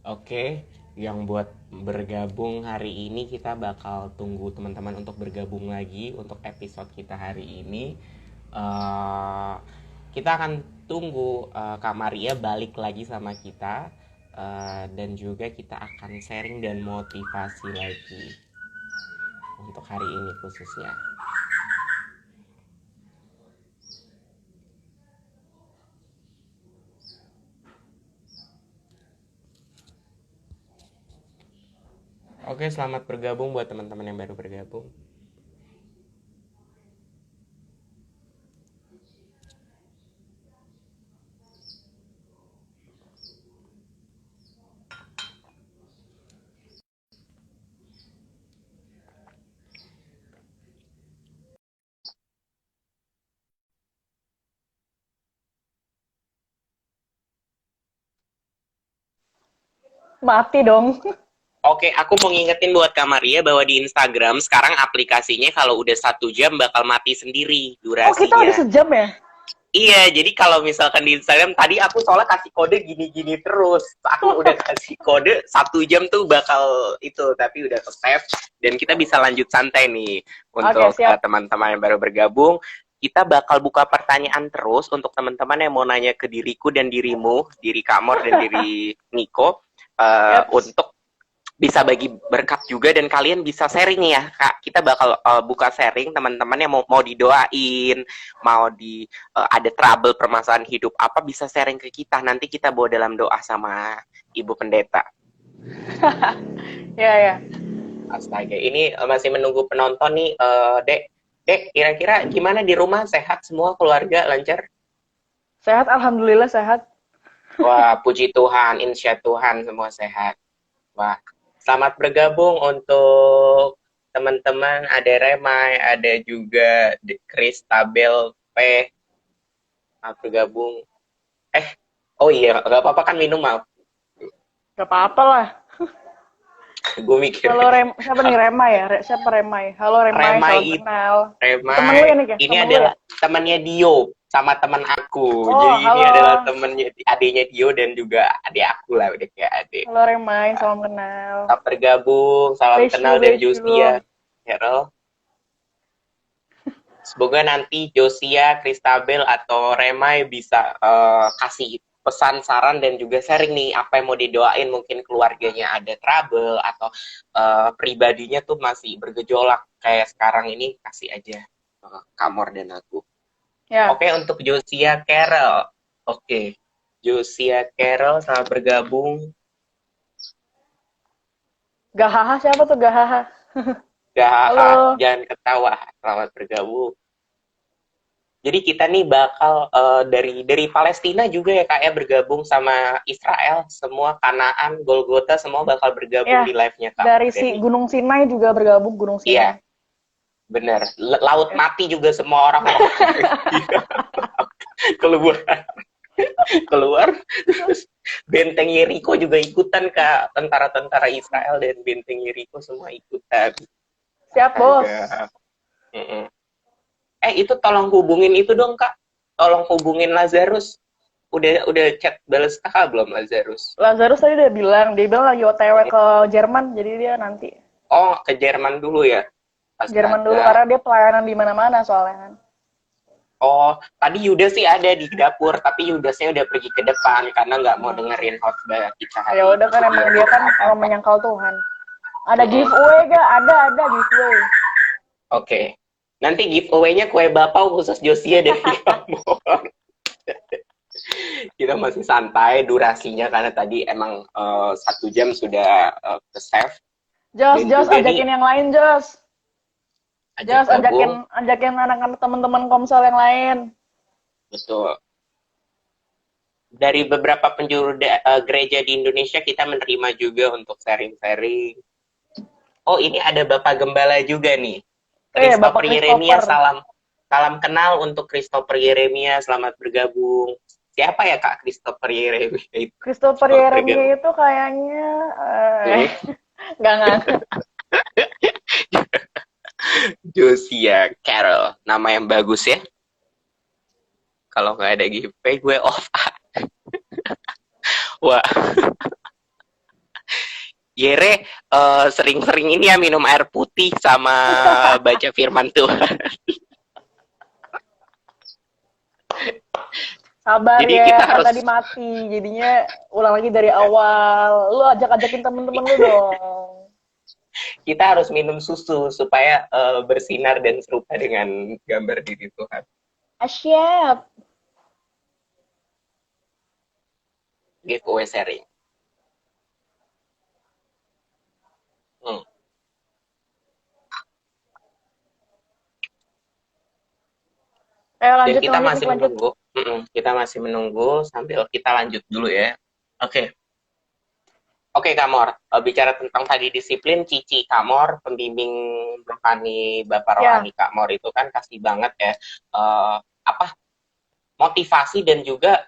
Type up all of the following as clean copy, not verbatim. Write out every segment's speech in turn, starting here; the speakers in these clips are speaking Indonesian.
Oke, yang buat bergabung hari ini kita bakal tunggu teman-teman untuk bergabung lagi untuk episode kita hari ini. Eh, kita akan tunggu Kak Maria balik lagi sama kita dan juga kita akan sharing dan motivasi lagi untuk hari ini khususnya. Oke, selamat bergabung buat teman-teman yang baru bergabung. Mati dong. Oke, aku mau ngingetin buat Kak Maria bahwa di Instagram sekarang aplikasinya kalau udah 1 jam bakal mati sendiri Oh, kita udah durasinya. sejam ya? Iya, jadi kalau misalkan di Instagram tadi aku soalnya kasih kode gini-gini terus. Aku udah kasih kode 1 jam tuh bakal itu, tapi udah ke save dan kita bisa lanjut santai nih Oke, untuk siap. teman-teman yang baru bergabung. Kita bakal buka pertanyaan terus untuk teman-teman yang mau nanya ke diriku dan dirimu, diri Kamor dan diri Niko, Yaps. untuk bisa bagi berkat juga dan kalian bisa sharing ya Kak. Kita bakal buka sharing teman-teman yang mau didoain, mau ada trouble permasalahan hidup apa bisa sharing ke kita. Nanti kita bawa dalam doa sama Ibu Pendeta. Ya, ya. Astaga, ini masih menunggu penonton nih, Dek. Dek, kira-kira gimana di rumah? Sehat semua keluarga lancar? Sehat, alhamdulillah sehat. Wah, puji Tuhan, insya Tuhan semua sehat. Wah, selamat bergabung untuk teman-teman. Ada Remai, ada juga Kristabel P. Selamat bergabung. Eh, oh iya, nggak apa-apa kan minum, maaf. Gak apa-apa lah. Gue mikir, Halo siapa nih Remai ya? Siapa Remai? Halo Remai, salam Remai, kenal. Temen lu Remai, ya nih ya? ini Temen lu ya? adalah temannya Dio sama teman aku. Oh, Jadi ini adalah halo. temannya adiknya Dio dan juga adik aku lah, udah kayak adik. Halo Remai, salam kenal. Selamat bergabung, salam Bless kenal you, dan bless Josia. you. Herel. Semoga nanti Josia, Kristabel, atau Remai bisa kasih pesan, saran, dan juga sharing nih apa yang mau didoain. Mungkin keluarganya ada trouble, atau pribadinya tuh masih bergejolak. Kayak sekarang ini, kasih aja Kamor dan aku. Ya, Oke, untuk Josia Carol. Oke, Josia Carol, selamat bergabung. Gahaha siapa tuh Gahaha? Gak, Halo. jangan ketawa. Selamat bergabung. Jadi kita nih bakal dari Palestina juga ya Kak ya bergabung sama Israel, semua Kanaan, Golgota semua bakal bergabung Ya, di live-nya Kak dari si Mardani. Gunung Sinai juga bergabung Gunung Iya, Sinai. bener. Laut Ya. mati juga semua orang keluar keluar terus benteng Yeriko juga ikutan Kak, tentara-tentara Israel dan benteng Yeriko semua ikutan. Siap, Bos. Astaga. Mm-mm. Itu tolong hubungin itu dong Kak. Tolong hubungin Lazarus. Udah chat balas kakak belum Lazarus? Lazarus tadi udah bilang, dia bilang lagi OTW ke Jerman, jadi dia nanti Oh, ke Jerman dulu ya. Jerman dulu Astaga. karena dia pelayanan di mana-mana soalnya kan. Oh, tadi Yudas sih ada di dapur, tapi Yudasnya udah pergi ke depan karena nggak mau Hmm. dengerin khotbah kita Ya hari udah ini. kan Jadi emang ya dia udah kan nggak emang apa-apa. menyangkal Tuhan. Ada Mm-mm. giveaway gak? Ada giveaway. Oke. Nanti giveaway-nya kue bapau khusus Josia dari kamu. Kita masih santai durasinya karena tadi emang 1 jam sudah ke save Jos, dan Jos juga nih ajakin yang lain, Jos. ajak Jos ajakin gabung. ajakin anak-anak teman-teman Komsel yang lain. Betul. Dari beberapa penjuru gereja di Indonesia kita menerima juga untuk sharing-sharing. Oh, ini ada Bapak Gembala juga nih. Bapak Christopher Yeremia, Christopher. salam salam kenal untuk Christopher Yeremia, selamat bergabung. Siapa ya Kak Christopher Yeremia itu? Christopher Selamat Yeremia bergabung. itu kayaknya Hmm. nggak. Josia Carol, nama yang bagus ya. Kalau nggak ada giveaway gue off. Wah, Yere sering-sering ini ya minum air putih sama baca firman Tuhan. Sabar Jadi ya, kita kan harus tadi mati. Jadinya ulang lagi dari awal. Lu ajak-ajakin temen-temen lu dong. kita harus minum susu supaya bersinar dan serupa dengan gambar diri Tuhan. Siap. Giveaway sharing. Hmm. Ayo Dan lanjut, kita lanjut, masih Nik, lanjut. menunggu. Kita masih menunggu sambil kita lanjut dulu ya. Oke. Oke, Kamor. Bicara tentang tadi disiplin, Cici Kamor, pembimbing rohani Bapak Ya, Rohani Kamor itu kan kasih banget ya apa motivasi dan juga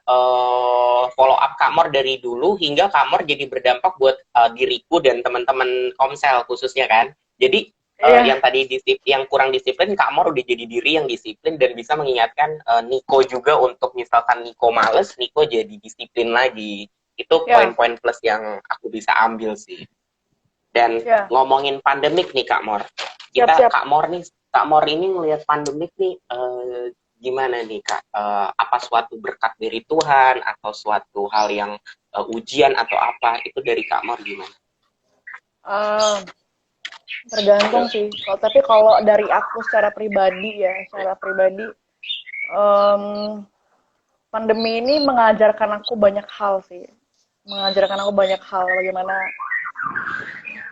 follow up Kamor dari dulu hingga Kamor jadi berdampak buat diriku dan teman-teman Komsel khususnya kan. Jadi yang iya, tadi yang kurang disiplin, Kamor udah jadi diri yang disiplin dan bisa mengingatkan Niko juga untuk misalkan Niko males, Niko jadi disiplin lagi. Itu ya, poin-poin plus yang aku bisa ambil sih. Dan ya. ngomongin pandemik nih Kak Mor, Siap, kita siap. Kak Mor ini ngelihat pandemik nih gimana nih Kak? Apa suatu berkat dari Tuhan atau suatu hal yang ujian atau apa? Itu dari Kak Mor gimana? Ah, tergantung sih. Tapi kalau dari aku secara pribadi ya, secara pribadi, em, pandemi ini mengajarkan aku banyak hal sih. Mengajarkan aku banyak hal bagaimana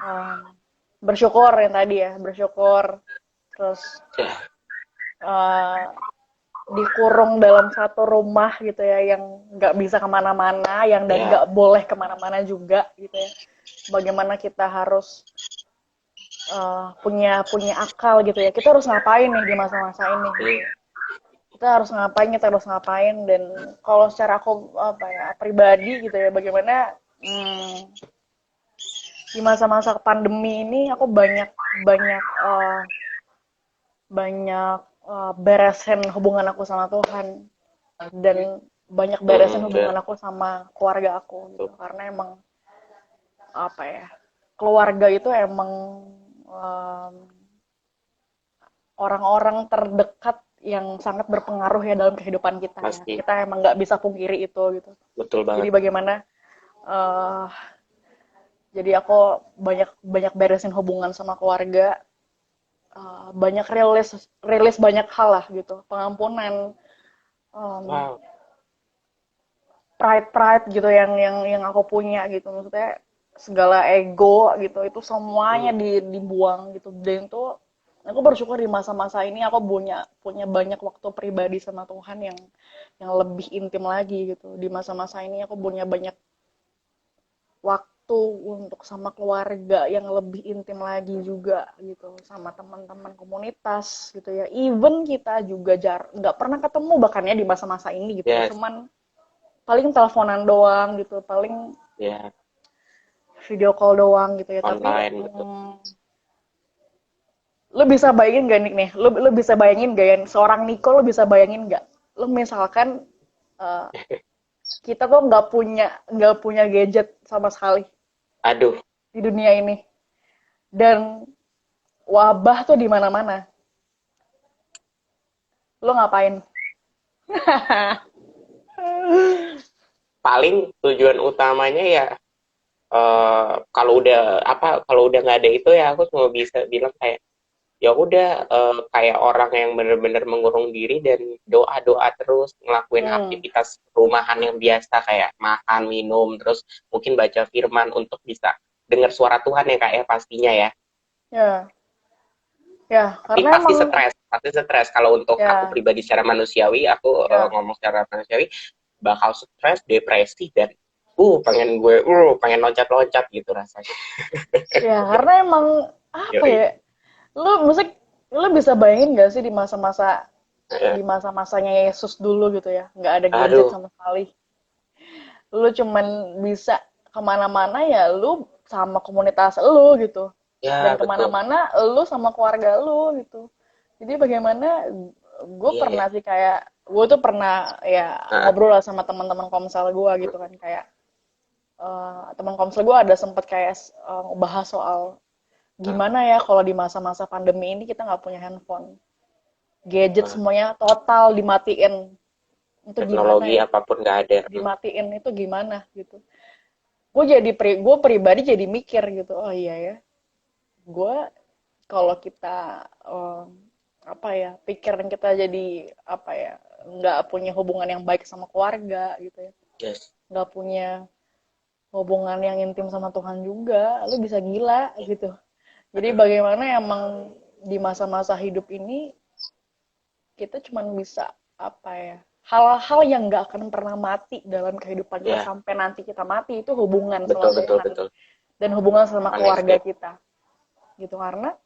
em, bersyukur yang tadi ya, bersyukur. Terus eh, dikurung dalam satu rumah gitu ya, yang nggak bisa kemana-mana, yang dan Ya, nggak boleh kemana-mana juga gitu ya. Bagaimana kita harus punya punya akal gitu ya. Kita harus ngapain nih di masa-masa ini gitu ya. Kita harus ngapain, dan kalau secara aku apa ya pribadi gitu ya, bagaimana di masa-masa pandemi ini aku banyak banyak banyak beresin hubungan aku sama Tuhan, dan banyak beresin hubungan aku sama keluarga aku gitu, karena emang apa ya, keluarga itu emang em, orang-orang terdekat yang sangat berpengaruh ya dalam kehidupan kita ya. pasti Kita emang nggak bisa pungkiri itu gitu. betul Jadi banget. bagaimana uh, jadi aku banyak banyak beresin hubungan sama keluarga, banyak rilis rilis banyak hal lah gitu, pengampunan, um, Wow. pride pride gitu yang aku punya gitu, maksudnya segala ego gitu itu semuanya dibuang gitu, dan itu aku bersyukur di masa-masa ini aku punya punya banyak waktu pribadi sama Tuhan yang lebih intim lagi gitu. Di masa-masa ini aku punya banyak waktu untuk sama keluarga yang lebih intim lagi juga gitu, sama teman-teman komunitas gitu ya, even kita juga nggak pernah ketemu bahkan ya di masa-masa ini gitu ya, Yes, cuman paling teleponan doang gitu, paling ya, video call doang gitu ya. Tapi online betul. lu bisa bayangin gak nih, lu bisa bayangin gak ya, seorang Niko, lu bisa bayangin gak, lu misalkan uh, kita tuh nggak punya gadget sama sekali Aduh, di dunia ini, dan wabah tuh di mana-mana, lu ngapain? paling tujuan utamanya ya kalau udah nggak ada itu ya aku cuma bisa bilang kayak ya udah kayak orang yang bener-bener mengurung diri dan doa-doa terus ngelakuin Hmm, aktivitas rumahan yang biasa kayak makan, minum, terus mungkin baca firman untuk bisa dengar suara Tuhan ya kayak pastinya ya. ya, ya, Tapi karena emang pasti stres kalau untuk aku ya, pribadi secara manusiawi, aku ya, ngomong secara manusiawi bakal stres, depresi dan pengen loncat-loncat gitu rasanya. ya, karena emang apa Yoi. ya, lu bisa bayangin gak sih Eh, di masa-masanya Yesus dulu gitu ya, nggak ada gadget Aduh, sama sekali, lu cuman bisa kemana-mana ya lu sama komunitas lu gitu, dan ya betul. kemana-mana lu sama keluarga lu gitu. Jadi bagaimana, gue Iya ya. pernah sih kayak, gue tuh pernah ya Heeh. ngobrol lah sama teman-teman komsel gue gitu kan, kayak teman komsel gue ada sempat kayak bahas soal Nah, gimana ya kalau di masa-masa pandemi ini kita nggak punya handphone, gadget nah, semuanya total dimatiin, itu gimana teknologi ya, apapun nggak ada. dimatiin itu gimana gitu. Gue pribadi jadi mikir gitu, oh iya ya, gue kalau kita apa ya, pikiran kita jadi apa ya, nggak punya hubungan yang baik sama keluarga gitu ya, Yes. nggak punya hubungan yang intim sama Tuhan juga, lu bisa gila gitu. Jadi Mm-mm. bagaimana emang di masa-masa hidup ini kita cuma bisa apa ya, hal-hal yang nggak akan pernah mati dalam kehidupan kita Ya, sampai nanti kita mati itu hubungan sama betul betul Tuhan betul. dan hubungan sama keluarga Connected. kita gitu. Karena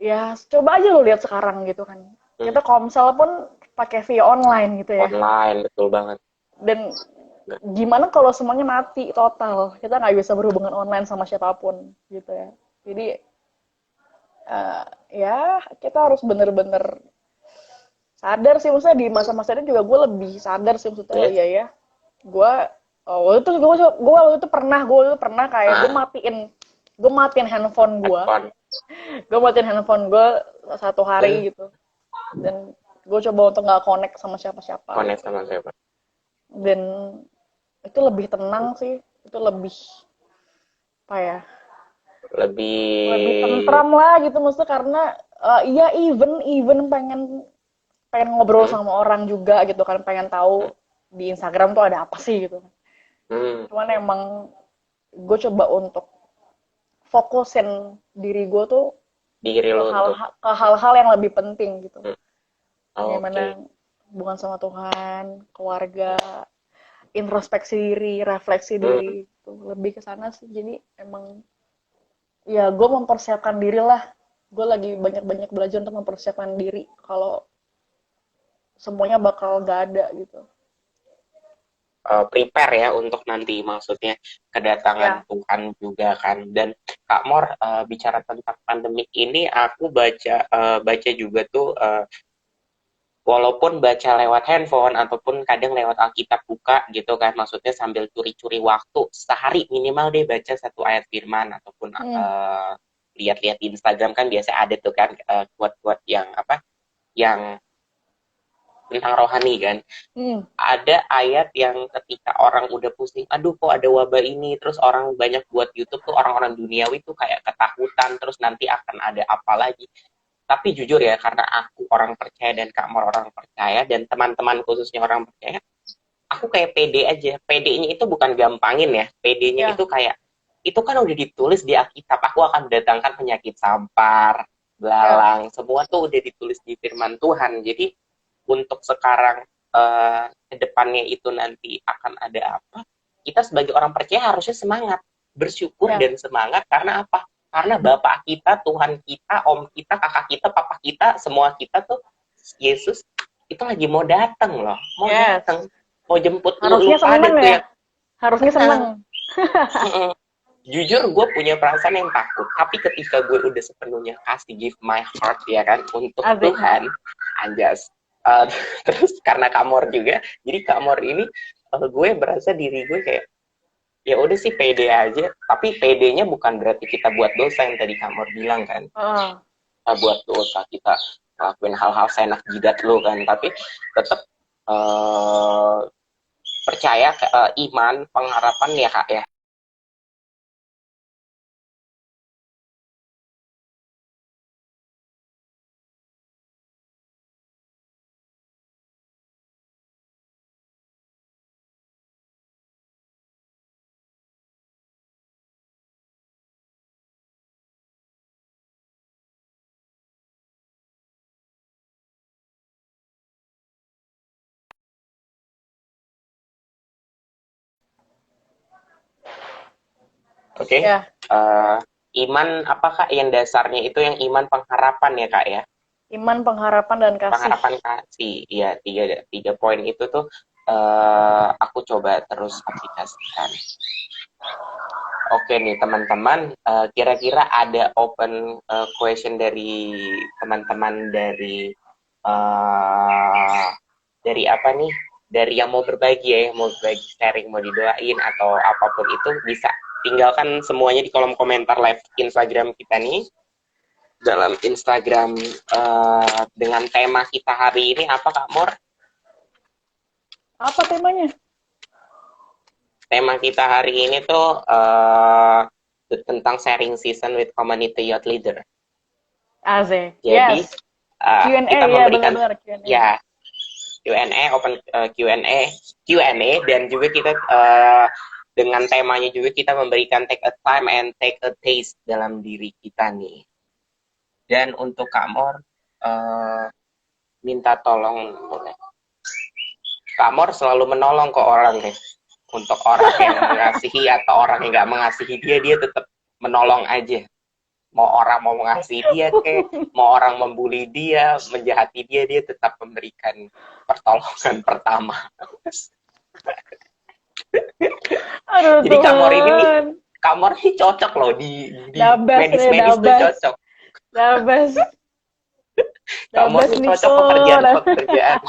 ya coba aja lo lihat sekarang gitu kan, Hmm. kita komsel pun pakai via online gitu ya, Online betul banget. dan gimana kalau semuanya mati total, kita nggak bisa berhubungan online sama siapapun gitu ya. Jadi ya kita harus bener-bener sadar sih, maksudnya di masa-masa ini juga gue lebih sadar sih, maksudnya oh Yes. iya ya, gue waktu itu pernah kayak Ah, gue matiin handphone handphone. gue matiin handphone gue satu Eh, hari gitu, dan gue coba untuk nggak connect sama siapa-siapa connect gitu, sama siapa? dan itu lebih tenang sih, itu lebih apa ya, lebih Lebih. tentram lah gitu, maksudnya karena iya, even even pengen pengen ngobrol Hmm, sama orang juga gitu kan, pengen hmm, tahu di Instagram tuh ada apa sih gitu. hmm. Cuman emang gue coba untuk fokusin diri gue tuh Diri ke lo untuk. hal-hal yang lebih penting gitu. Hmm, oke. Bagaimana hubungan sama Tuhan, keluarga, introspeksi diri, refleksi Hmm, diri, itu lebih ke sana sih. Jadi emang ya gue mempersiapkan diri lah. Gue lagi banyak-banyak belajar untuk mempersiapkan diri kalau semuanya bakal gak ada gitu. prepare ya untuk nanti maksudnya kedatangan Ya, Tuhan juga kan. Dan Kak Mor, bicara tentang pandemik ini aku baca juga tuh, walaupun baca lewat handphone ataupun kadang lewat Alkitab buka gitu kan, maksudnya sambil curi-curi waktu sehari minimal deh baca satu ayat firman ataupun hmm, lihat-lihat di Instagram kan biasa ada tuh kan, quote-quote yang apa, yang tentang rohani kan. hmm, Ada ayat yang ketika orang udah pusing, aduh kok ada wabah ini, terus orang banyak buat YouTube tuh, orang-orang duniawi tuh kayak ketakutan, terus nanti akan ada apa lagi. Tapi jujur ya, karena aku orang percaya dan Kak Mor orang percaya, dan teman-teman khususnya orang percaya, aku kayak pede aja. PD-nya itu bukan gampangin ya, PD-nya ya, itu kayak, itu kan udah ditulis di Alkitab, aku akan datangkan penyakit sampar, ya, belalang, semua tuh udah ditulis di firman Tuhan. Jadi untuk sekarang, ke depannya itu nanti akan ada apa, kita sebagai orang percaya harusnya semangat, bersyukur ya, dan semangat, karena apa? Karena Bapak kita, Tuhan kita, Om kita, Kakak kita, Papa kita, semua kita tuh, Yesus itu lagi mau datang loh, mau yes. datang, mau jemput lu Harusnya pada seneng tuh ya, yang harusnya seneng. tenang. Jujur gue punya perasaan yang takut, tapi ketika gue udah sepenuhnya kasih give my heart ya kan untuk Asik. Tuhan, anjas. Uh, terus karena Kamor juga, jadi Kamor ini, gue berasa diri gue kayak ya udah sih pede aja, tapi pedenya bukan berarti kita buat dosa yang tadi Kamor bilang kan, Oh, buat dosa kita ngelakuin hal-hal seenak jidat lo kan, tapi tetap uh, percaya, iman pengharapan ya kak ya. Oke, okay. ya, Iman apakah yang dasarnya itu yang iman pengharapan ya kak ya? iman, pengharapan, dan kasih. Pengharapan kasih, ya tiga poin itu tuh, aku coba terus aplikasikan. Oke nih teman-teman, kira-kira ada open question dari teman-teman dari, dari apa nih? dari yang mau berbagi ya, mau berbagi sharing, mau didoain atau apapun itu bisa tinggalkan semuanya di kolom komentar live Instagram kita nih. Dalam Instagram dengan tema kita hari ini apa Kak Mor? Apa temanya? Tema kita hari ini tuh tentang sharing season with community youth leader. Aze. Jadi Yes. Q&A kita ya, memberikan benar-benar Q&A. ya Q&A, open Q&A dan juga kita dengan temanya juga kita memberikan take a time and take a taste dalam diri kita nih. Dan untuk Kak Mor minta tolong boleh. Kak Mor selalu menolong ke orang deh. Untuk orang yang mengasihi atau orang yang nggak mengasihi dia tetap menolong aja. Mau orang mau mengasihi dia mau orang membuli dia, menjahati dia tetap memberikan pertolongan pertama. Aduh, Jadi Kak Mor ini cocok loh di medis tuh cocok. Dabas. Kak Mor ini cocok pekerjaan.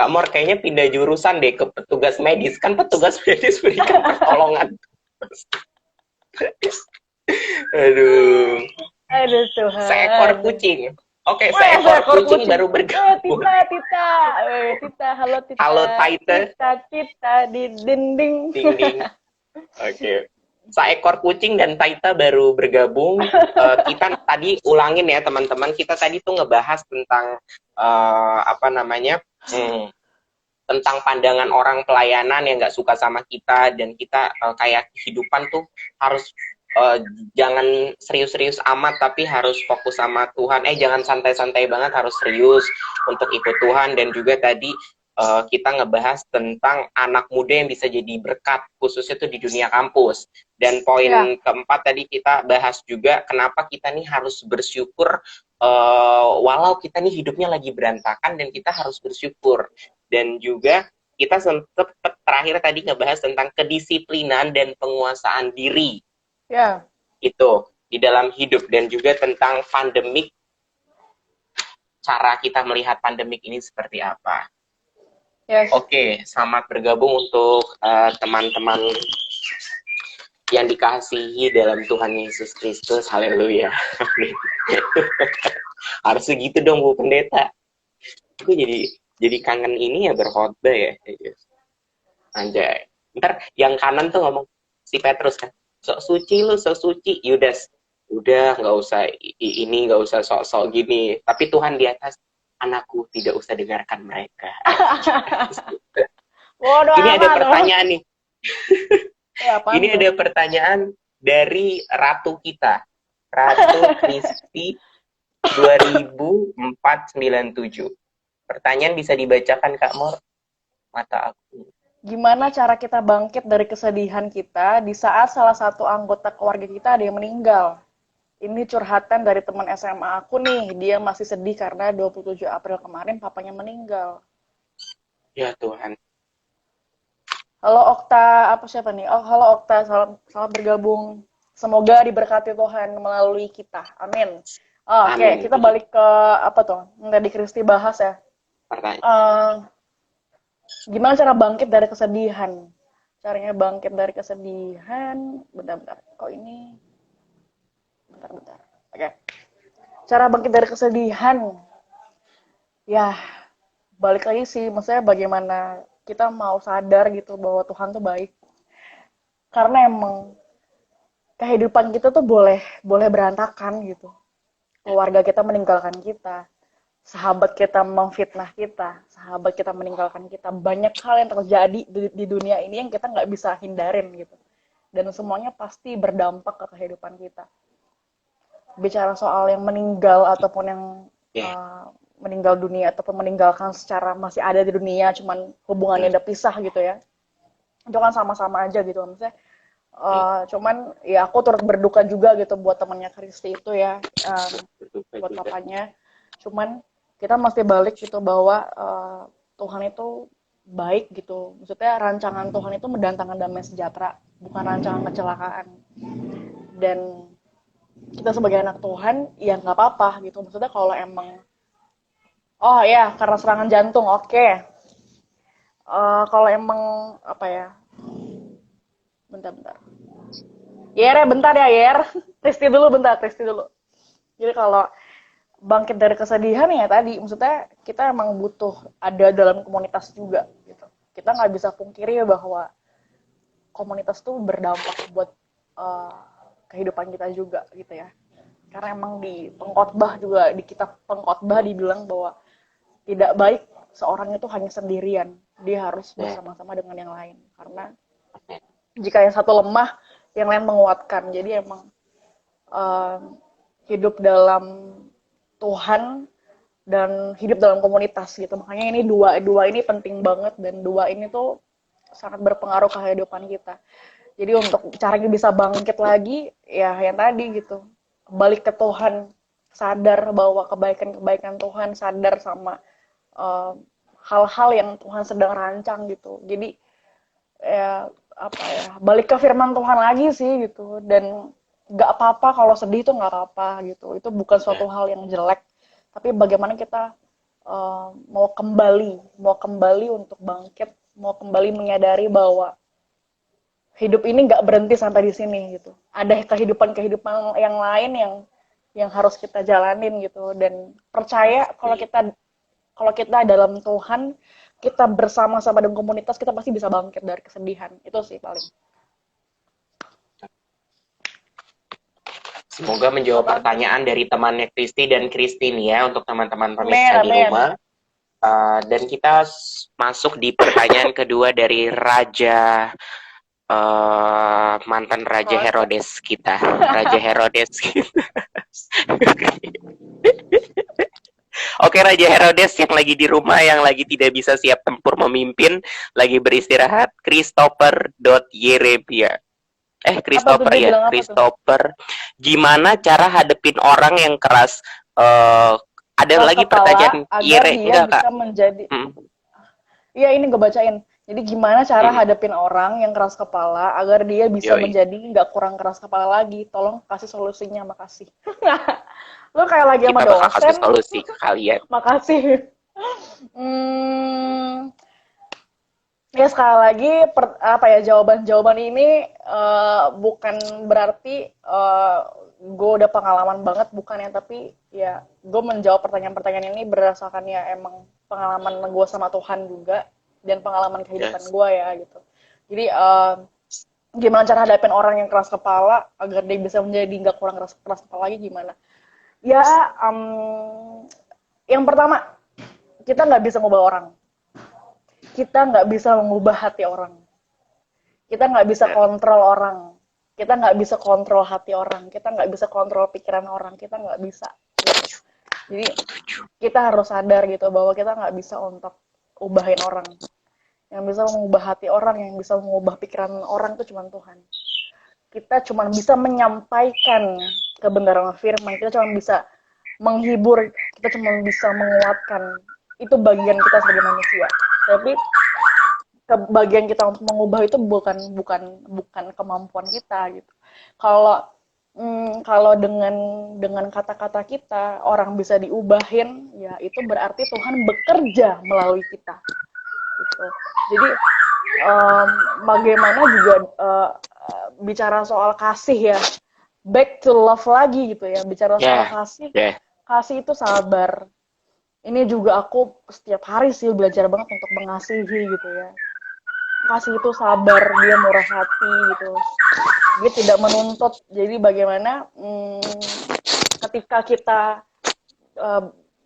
Kak Mor kayaknya pindah jurusan deh ke petugas medis. Kan petugas medis berikan pertolongan. Aduh Tuhan. Seekor kucing. Oke, seekor kucing baru bergabung. Tita, halo Tita. Halo Taita. Tita di dinding. Oke. Seekor kucing dan Taita baru bergabung. Kita tadi ulangin ya teman-teman. Kita tadi tuh ngebahas tentang tentang pandangan orang pelayanan yang nggak suka sama kita dan kita kayak kehidupan tuh harus jangan serius-serius amat tapi harus fokus sama Tuhan. Jangan santai-santai banget, harus serius untuk ikut Tuhan. Dan juga tadi kita ngebahas tentang anak muda yang bisa jadi berkat khususnya tuh di dunia kampus. Dan poin keempat tadi kita bahas juga kenapa kita nih harus bersyukur walau kita nih hidupnya lagi berantakan dan kita harus bersyukur. Dan juga kita sempat terakhir tadi ngebahas tentang kedisiplinan dan penguasaan diri. Ya. Itu di dalam hidup dan juga tentang pandemik, cara kita melihat pandemik ini seperti apa. Yes. Oke, selamat bergabung untuk teman-teman yang dikasihi dalam Tuhan Yesus Kristus. Haleluya. Harus segitu dong Bu Pendeta. Gue jadi kangen ini ya berkhotbah ya. Anjay. Ntar yang kanan tuh ngomong si Petrus kan. Sok suci lu, sok suci. Yudas, udah nggak usah ini, nggak usah sok-sok gini. Tapi Tuhan di atas, anakku tidak usah dengarkan mereka. Ini ada pertanyaan nih. Ini ada pertanyaan dari Ratu kita. Ratu Kristi 2497. Pertanyaan bisa dibacakan Kak Mor? Mata aku. Gimana cara kita bangkit dari kesedihan kita di saat salah satu anggota keluarga kita ada yang meninggal? Ini curhatan dari teman SMA aku nih. Dia masih sedih karena 27 April kemarin papanya meninggal. Ya Tuhan. Halo Okta, apa siapa nih? Oh, halo Okta, selamat bergabung. Semoga diberkati Tuhan melalui kita. Amin. Oke, kita balik ke apa tuh? Yang tadi Kristi bahas ya. Gimana cara bangkit dari kesedihan? Caranya bangkit dari kesedihan, bentar. Kok ini? Bentar. Oke. Cara bangkit dari kesedihan. Ya, balik lagi sih, maksudnya bagaimana kita mau sadar gitu bahwa Tuhan tuh baik. Karena emang kehidupan kita tuh boleh berantakan gitu. Keluarga kita meninggalkan kita. Sahabat kita memfitnah kita, sahabat kita meninggalkan kita, banyak hal yang terjadi di dunia ini yang kita nggak bisa hindarin gitu, dan semuanya pasti berdampak ke kehidupan kita. Bicara soal yang meninggal ataupun yang meninggal dunia ataupun meninggalkan secara masih ada di dunia, cuman hubungannya udah pisah gitu ya, itu kan sama-sama aja gitu maksudnya. Cuman ya aku turut berduka juga gitu buat temannya Kristi itu ya, buat papanya. Cuman kita mesti balik gitu bahwa Tuhan itu baik gitu. Maksudnya rancangan Tuhan itu mendatangkan damai sejahtera, bukan rancangan kecelakaan. Dan kita sebagai anak Tuhan, ya nggak apa-apa gitu. Maksudnya kalau emang, oh ya karena serangan jantung, oke. kalau emang apa ya, bentar-bentar. Yer ya, bentar ya Yer. Kristi dulu, bentar, Kristi dulu. Jadi kalau bangkit dari kesedihan ya tadi, maksudnya kita emang butuh ada dalam komunitas juga gitu. Kita nggak bisa pungkiri bahwa komunitas tuh berdampak buat eh, kehidupan kita juga gitu ya. Karena emang di pengkhotbah juga, di kitab pengkhotbah dibilang bahwa tidak baik seorang itu hanya sendirian. Dia harus bersama-sama dengan yang lain. Karena jika yang satu lemah, yang lain menguatkan. Jadi emang eh, hidup dalam Tuhan dan hidup dalam komunitas gitu. Makanya ini dua ini penting banget, dan dua ini tuh sangat berpengaruh ke kehidupan kita. Jadi untuk caranya bisa bangkit lagi, ya yang tadi gitu, balik ke Tuhan, sadar bahwa kebaikan-kebaikan Tuhan, sadar sama eh, hal-hal yang Tuhan sedang rancang gitu. Jadi ya apa ya, balik ke firman Tuhan lagi sih gitu. Dan nggak apa-apa kalau sedih, itu nggak apa-apa gitu. Itu bukan suatu hal yang jelek, tapi bagaimana kita mau kembali untuk bangkit, mau kembali menyadari bahwa hidup ini nggak berhenti sampai di sini gitu. Ada kehidupan yang lain yang harus kita jalanin gitu. Dan percaya kalau kita dalam Tuhan, kita bersama-sama dengan komunitas, kita pasti bisa bangkit dari kesedihan. Itu sih paling. Semoga menjawab pertanyaan dari temannya Kristi dan Christine ya, untuk teman-teman pemirsa di rumah. Dan kita masuk di pertanyaan kedua dari Raja, mantan Raja Herodes kita. Raja Herodes kita. Oke, Raja Herodes yang lagi di rumah, yang lagi tidak bisa siap tempur memimpin, lagi beristirahat, Christopher.Yeremia. Christopher ya, Christopher. Gimana cara hadepin orang yang keras? Ada keras lagi pertanyaan Yere, enggak bisa Kak? Menjadi. Iya, ini gue bacain. Jadi gimana cara hadepin orang yang keras kepala agar dia bisa menjadi nggak kurang keras kepala lagi? Tolong kasih solusinya, makasih. Lo kayak lagi sama dosen. Kita bakal kasih solusi ke kalian. Makasih. Ya sekali lagi jawaban ini bukan berarti gue udah pengalaman banget, bukan ya, tapi ya gue menjawab pertanyaan-pertanyaan ini berdasarkan ya emang pengalaman gue sama Tuhan juga dan pengalaman kehidupan gue ya gitu. Jadi gimana cara hadapin orang yang keras kepala agar dia bisa menjadi nggak kurang keras kepala lagi, gimana? Ya yang pertama, kita nggak bisa ngubah orang. Kita nggak bisa mengubah hati orang. Kita nggak bisa kontrol orang. Kita nggak bisa kontrol hati orang. Kita nggak bisa kontrol pikiran orang. Kita nggak bisa. Jadi kita harus sadar gitu bahwa kita nggak bisa untuk ubahin orang. Yang bisa mengubah hati orang, yang bisa mengubah pikiran orang itu cuma Tuhan. Kita cuma bisa menyampaikan kebenaran firman. Kita cuma bisa menghibur. Kita cuma bisa menguatkan. Itu bagian kita sebagai manusia. Tapi bagian kita untuk mengubah itu bukan kemampuan kita gitu. Kalau dengan kata-kata kita orang bisa diubahin, ya itu berarti Tuhan bekerja melalui kita gitu. Jadi bagaimana juga bicara soal kasih ya, back to love lagi gitu ya, bicara soal kasih itu sabar. Ini juga aku setiap hari sih belajar banget untuk mengasihi gitu ya. Kasih itu sabar, dia murah hati gitu. Dia tidak menuntut. Jadi bagaimana ketika kita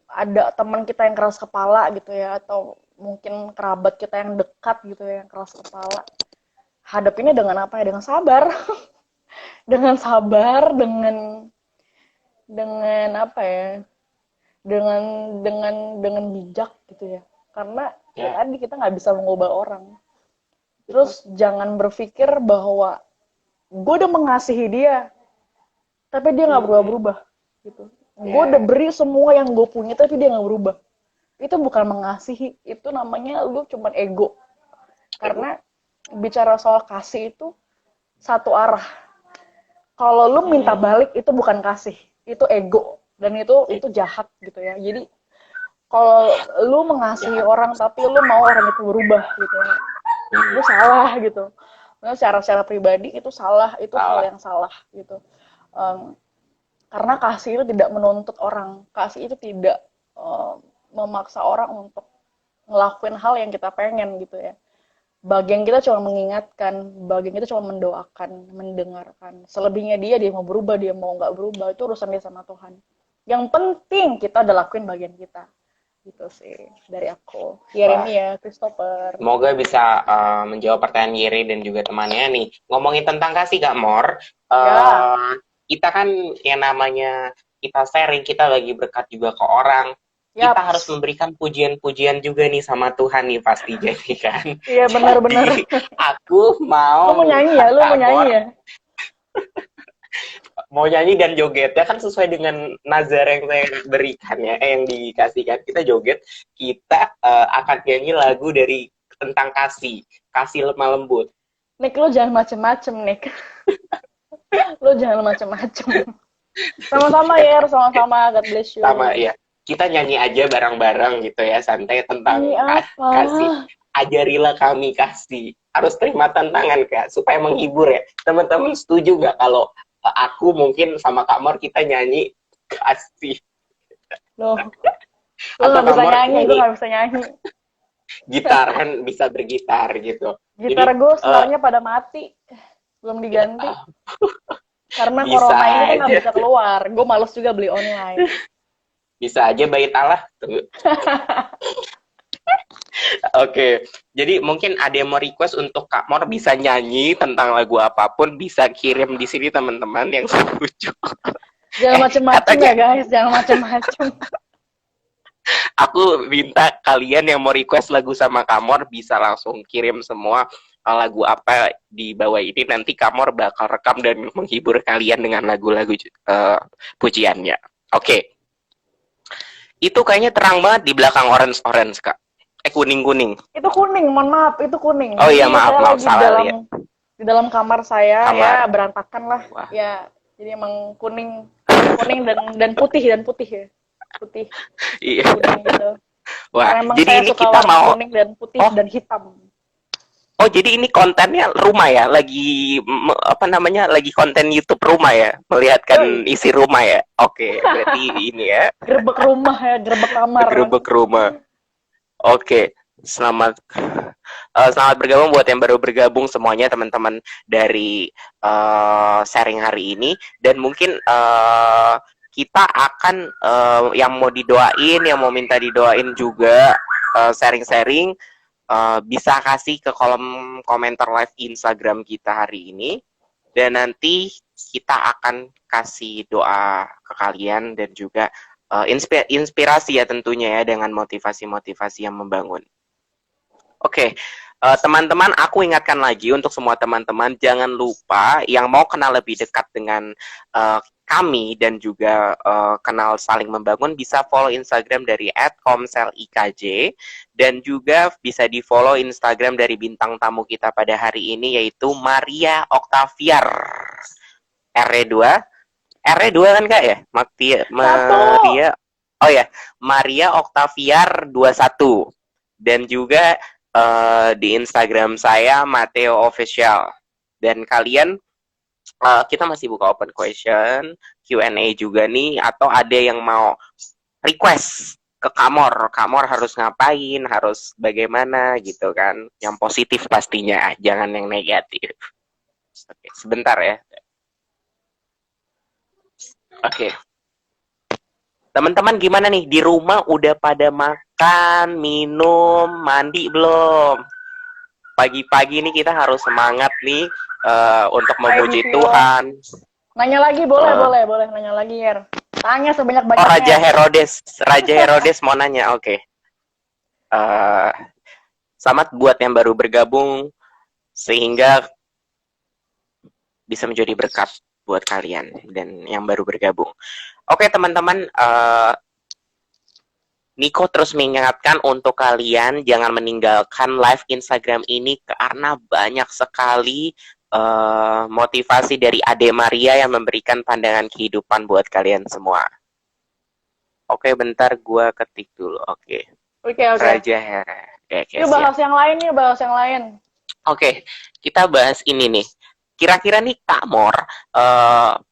ada teman kita yang keras kepala gitu ya, atau mungkin kerabat kita yang dekat gitu ya, yang keras kepala, hadapinnya dengan apa ya? Dengan sabar. Dengan sabar, dengan apa ya? dengan bijak gitu ya, karena ya tadi kita nggak bisa mengubah orang. Terus jangan berpikir bahwa gue udah mengasihi dia tapi dia nggak berubah gitu. Gue udah beri semua yang gue punya tapi dia nggak berubah. Itu bukan mengasihi, itu namanya lu cuman ego. Karena bicara soal kasih itu satu arah. Kalau lu minta balik itu bukan kasih, itu ego. Dan itu jahat gitu ya. Jadi kalau lu mengasihi orang tapi lu mau orang itu berubah gitu ya, itu salah gitu. Nah, secara pribadi itu salah, itu hal Salah. yang salah gitu. Em, karena kasih itu tidak menuntut orang, kasih itu tidak memaksa orang untuk ngelakuin hal yang kita pengen gitu ya. Bagian kita cuma mengingatkan, bagian kita cuma mendoakan, mendengarkan. Selebihnya dia mau berubah, dia mau nggak berubah, itu urusan dia sama Tuhan. Yang penting kita udah lakuin bagian kita. Gitu sih, dari aku. Wah, Yeremia ya, Christopher. semoga bisa menjawab pertanyaan Yeri dan juga temannya nih. Ngomongin tentang kasih Kak Mor, Ya, kita kan yang namanya kita sharing, kita bagi berkat juga ke orang. Kita harus yaps. memberikan pujian-pujian juga nih sama Tuhan nih pasti jadi kan. Iya, benar-benar. Jadi aku Lu mau mau nyanyi ya? minta Lu mau Kak nyanyi Mor ya? mau nyanyi dan joget ya kan sesuai dengan nazar yang saya berikan ya, yang dikasihkan. Kita joget, kita akan nyanyi lagu dari tentang kasih, kasih lemah lembut. Nick, lu jangan macem-macem, Nick. Lu jangan macem-macem. Sama-sama ya, sama-sama. God bless you. Sama ya, kita nyanyi aja bareng-bareng gitu ya, santai Nyanyi tentang apa? kasih. Ajarilah kami kasih. Harus terima tantangan Kak, supaya menghibur ya. Teman-teman setuju nggak kalau aku mungkin sama Kak Mor kita nyanyi kasih? Loh, lu Atau nggak Kak bisa Mor nyanyi, gue nyanyi nggak bisa nyanyi. gitar, kan bisa bergitar gitu. Gitar Jadi gue sebenarnya pada mati, belum diganti. ya, Karena bisa corona ini kan nggak aja, bisa keluar. Gue males juga beli online. bisa aja bait Allah. Oke, jadi mungkin ada yang mau request untuk Kak Mor bisa nyanyi tentang lagu apapun, bisa kirim di sini teman-teman yang setuju. Jangan macem-macem Katanya ya guys, jangan macem-macem. aku minta kalian yang mau request lagu sama Kak Mor bisa langsung kirim semua lagu apa di bawah ini, nanti Kak Mor bakal rekam dan menghibur kalian dengan lagu-lagu pujiannya. Oke. Itu kayaknya terang banget di belakang orange-orange, Kak. Kuning-kuning. Itu kuning, mohon maaf, itu kuning. Oh iya, Ini saya maaf, lagi salah lihat. di dalam kamar saya ya, Kamar. berantakan lah. Wah. Ya, jadi emang kuning dan putih ya. Putih, Iya. kuning gitu. Wah, Karena emang jadi saya ini suka kita warna mau kuning dan putih dan hitam. Oh, jadi ini kontennya rumah ya? Lagi apa namanya? Lagi konten YouTube rumah ya? Melihatkan isi rumah ya? Oke, berarti ini ya. Gerbek rumah ya, gerbek kamar. Gerbek rumah. Oke, selamat selamat bergabung buat yang baru bergabung semuanya teman-teman dari sharing hari ini, dan mungkin kita akan yang mau didoain, yang mau minta didoain juga sharing-sharing bisa kasih ke kolom komentar live Instagram kita hari ini, dan nanti kita akan kasih doa ke kalian dan juga inspirasi ya tentunya ya, dengan motivasi-motivasi yang membangun. Oke, teman-teman, aku ingatkan lagi untuk semua teman-teman, jangan lupa yang mau kenal lebih dekat dengan kami dan juga kenal saling membangun, bisa follow Instagram dari @komselikj, dan juga bisa di follow Instagram dari bintang tamu kita pada hari ini, yaitu Maria Octaviar. R2 kan Kak ya? Maria. Oh ya, Maria Octaviar 21. Dan juga di Instagram saya Mateo Official. Dan kalian kita masih buka open question, Q&A juga nih, atau ada yang mau request ke Kak Mor harus ngapain, harus bagaimana gitu kan, yang positif pastinya, jangan yang negatif. Oke, sebentar ya. Oke. Teman-teman gimana nih, di rumah udah pada makan, minum, mandi belum? Pagi-pagi nih kita harus semangat nih untuk memuji Tuhan. Nanya lagi, boleh nanya lagi, Yer. Tanya sebanyak-banyaknya. Oh, Raja Herodes mau nanya, oke. Selamat buat yang baru bergabung, sehingga bisa menjadi berkat buat kalian dan yang baru bergabung. Oke teman-teman, Niko terus mengingatkan untuk kalian jangan meninggalkan live Instagram ini karena banyak sekali motivasi dari Ade Maria yang memberikan pandangan kehidupan buat kalian semua. Oke, bentar gua ketik dulu. Oke. Oke, oke. Raja Hera. Oke, Yuk siap. bahas yang lain, yuk bahas yang lain. Oke, kita bahas ini nih. Kira-kira nih Kak Mor,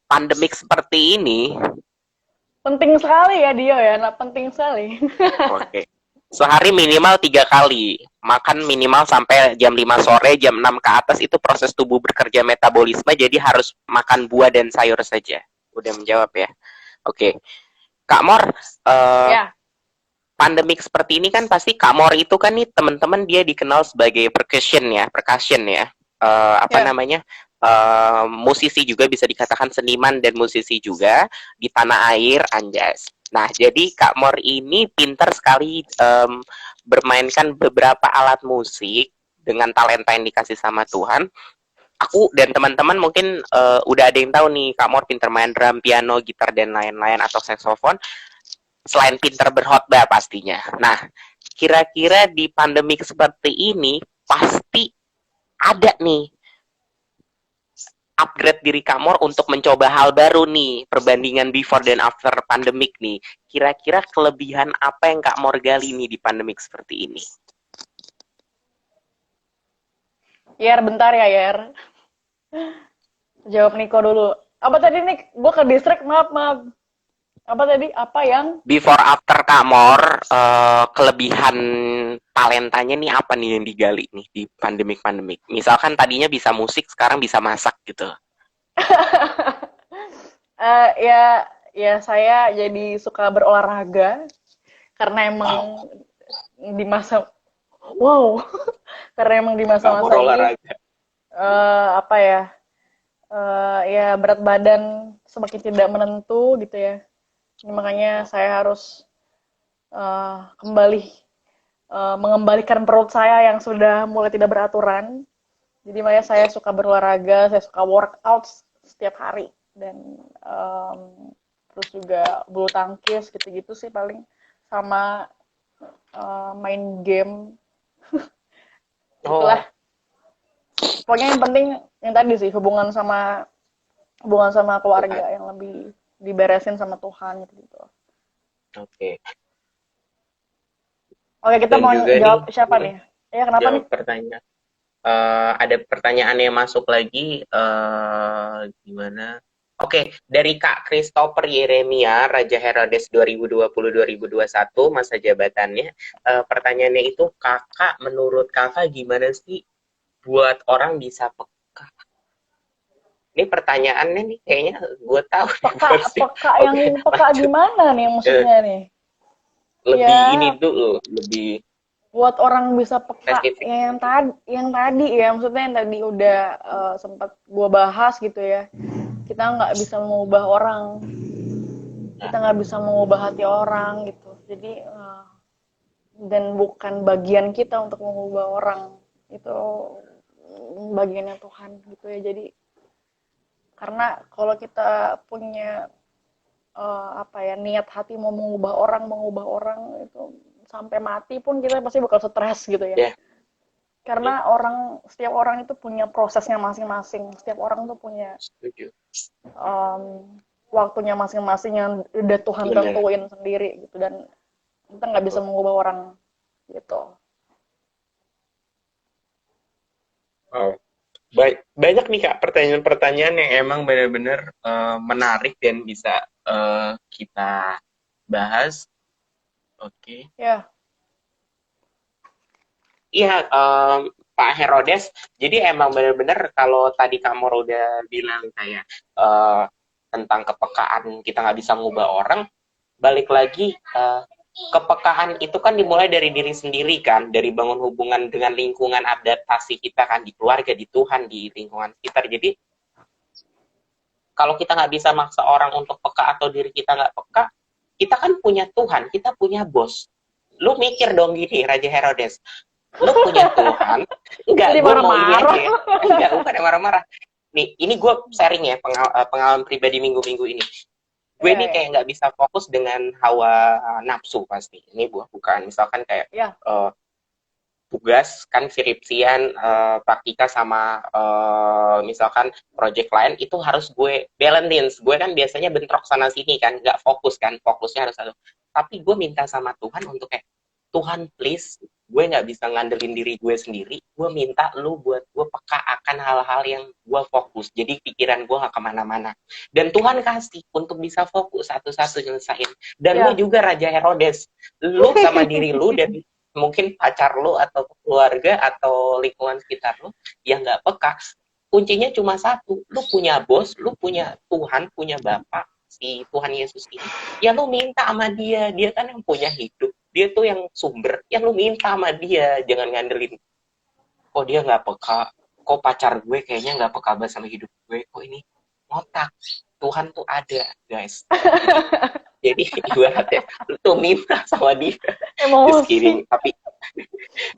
pandemik seperti ini, Penting sekali ya Dio ya, nah, penting sekali. oke, sehari minimal 3 kali. Makan minimal sampai jam 5 sore, jam 6 ke atas itu proses tubuh bekerja metabolisme, jadi harus makan buah dan sayur saja. Udah menjawab ya? Oke. Kak Mor, eh, Ya, pandemik seperti ini kan pasti Kak Mor itu kan nih teman-teman dia dikenal sebagai percussion ya. Apa ya. namanya? Musisi juga bisa dikatakan seniman dan musisi juga di tanah air Anjas. Nah, jadi Kak Mor ini pintar sekali bermainkan beberapa alat musik dengan talenta yang dikasih sama Tuhan. Aku dan teman-teman mungkin udah ada yang tahu nih Kak Mor pintar main drum, piano, gitar dan lain-lain atau saksofon selain pinter berkhotbah pastinya. Nah, kira-kira di pandemi seperti ini pasti ada nih upgrade diri Kamor untuk mencoba hal baru nih, perbandingan before dan after pandemic nih. Kira-kira kelebihan apa yang Kak Mor gali nih di pandemik seperti ini? Yer bentar ya Yer. Jawab Niko dulu. Apa tadi Nik? Gue ke distrik, maaf, maaf. Apa tadi? Apa yang? Before after Kak Mor, kelebihan talentanya nih apa nih yang digali nih di pandemik-pandemik? Misalkan tadinya bisa musik, sekarang bisa masak gitu. Ya, ya saya jadi suka berolahraga karena emang Wow, di masa wow karena emang di Kak Mor masa-masa ini olahraga. apa ya ya berat badan semakin tidak menentu gitu ya. Ini makanya saya harus kembali mengembalikan perut saya yang sudah mulai tidak beraturan. Jadi makanya saya suka berolahraga, saya suka workout setiap hari dan terus juga bulu tangkis gitu-gitu sih paling sama main game gitulah. Oh, Pokoknya yang penting yang tadi sih hubungan sama Tuhan. keluarga yang lebih diberesin sama Tuhan gitu. Oke. Okay. Oke, kita Dan mau juga nih, jawab siapa nih? Ya, kenapa nih? jawab pertanyaan. Ada pertanyaan yang masuk lagi. Gimana? Oke, dari Kak Christopher Yeremia, Raja Herodes 2020-2021, masa jabatannya. Pertanyaannya itu, kakak, menurut kakak gimana sih buat orang bisa peka? Ini pertanyaannya nih, kayaknya gue tahu nih Peka, pasti. peka yang Oke, peka lanjut. gimana nih Eh, maksudnya nih? lebih ini Ya, dulu, lebih buat orang bisa peka spesifik. ya yang tadi ya maksudnya yang tadi udah sempat gua bahas gitu ya. Kita nggak bisa mengubah orang, kita Nah, nggak bisa mengubah hati orang gitu. Jadi dan bukan bagian kita untuk mengubah orang, itu bagiannya Tuhan gitu ya. Jadi karena kalau kita punya apa ya niat hati mau mengubah orang itu sampai mati pun kita pasti bakal stres gitu ya. ya, ya, Karena setiap orang itu punya prosesnya masing-masing, setiap orang tuh punya setuju. um, waktunya masing-masing yang udah Tuhan Bener. tentuin sendiri gitu dan kita nggak bisa mengubah orang gitu. Wow. Banyak nih Kak pertanyaan-pertanyaan yang emang benar-benar menarik dan bisa kita bahas. Oke. Ya, Iya, Pak Herodes. Jadi emang benar-benar kalau tadi kamu udah bilang kayak tentang kepekaan kita nggak bisa ngubah orang, balik lagi kepekaan itu kan dimulai dari diri sendiri kan, dari bangun hubungan dengan lingkungan adaptasi kita kan di keluarga, di Tuhan, di lingkungan sekitar. Jadi kalau kita nggak bisa maksa orang untuk peka atau diri kita nggak peka, kita kan punya Tuhan, kita punya bos. Lu mikir dong gini, Raja Herodes. Lu punya Tuhan, enggak, jadi gue mau ini marah-marah. aja ya. Enggak, bukan yang marah-marah. Nih, ini gue sharing ya, pengalaman pribadi minggu-minggu ini. Gue Ya, ini ya, kayak nggak bisa fokus dengan hawa nafsu pasti. Ini bukan, misalkan kayak ya, uh, tugas kan skripsian, praktika sama misalkan project lain itu harus gue balance. Gue kan biasanya bentrok sana sini kan, nggak fokus kan, fokusnya harus satu. Tapi gue minta sama Tuhan untuk kayak, Tuhan please, gue nggak bisa ngandelin diri gue sendiri, gue minta lu buat gue peka akan hal-hal yang gue fokus, jadi pikiran gue nggak kemana-mana, dan Tuhan kasih untuk bisa fokus satu-satu nyelesain. Dan lu Ya. juga Raja Herodes, lu sama diri lu dan mungkin pacar lu atau keluarga atau lingkungan sekitar lu yang nggak peka, kuncinya cuma satu, lu punya bos, lu punya Tuhan, punya Bapak, si Tuhan Yesus ini, ya lu minta sama dia, dia kan yang punya hidup, dia tuh yang sumber, ya lu minta sama dia, jangan ngandelin, kok dia nggak peka, kok pacar gue kayaknya nggak peka banget sama hidup gue, kok ini ngotak. Tuhan tuh ada guys, jadi ibaratnya lu tuh minta sama dia, just Emosi. kidding, tapi